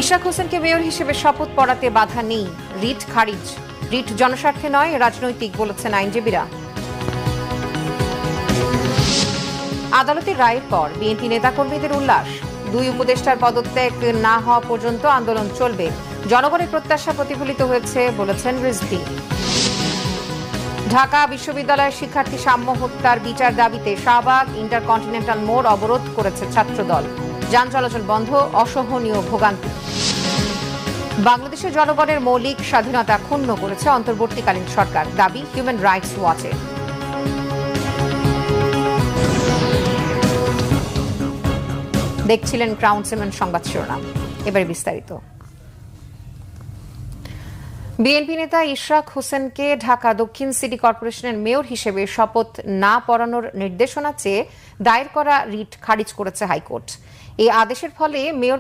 ইশরাক হোসেনকে মেয়র হিসেবে শপথ পড়াতে বাধা নেই, রিট খারিজ। রিট জনস্বার্থে নয়, রাজনৈতিক বলেছেন আইনজীবীরা। আদালতের রায়ের পর বিএনপি নেতাকর্মীদের উল্লাস। দুই উপদেষ্টার পদত্যাগ না হওয়া পর্যন্ত আন্দোলন চলবে। জনগণের প্রত্যাশা প্রতিফলিত হয়েছে বলেছেন রিজভী। ঢাকা বিশ্ববিদ্যালয়ের শিক্ষার্থী সাম্য হত্যার বিচার দাবিতে শাহবাগ ইন্টারকন্টিনেন্টাল মোড় অবরোধ করেছে ছাত্রদল। যান চলাচল বন্ধ, অসহনীয় ভোগান্তি। বাংলাদেশের জনগণের মৌলিক স্বাধীনতা ক্ষুণ্ণ করেছে অন্তর্বর্তীকালীন সরকার, দাবি হিউম্যান রাইটস ওয়াচের। দেখছিলেন ক্রাউন সিমেন্ট সংবাদ শিরোনাম, এবারে বিস্তারিত। বিএনপি নেতা ইশরাক হোসেনকে ঢাকা দক্ষিণ সিটি কর্পোরেশনের মেয়র হিসেবে শপথ না পড়ানোর নির্দেশনা চেয়ে দায়ের করা রিট খারিজ করেছে হাইকোর্ট। এই আদেশের ফলে মেয়র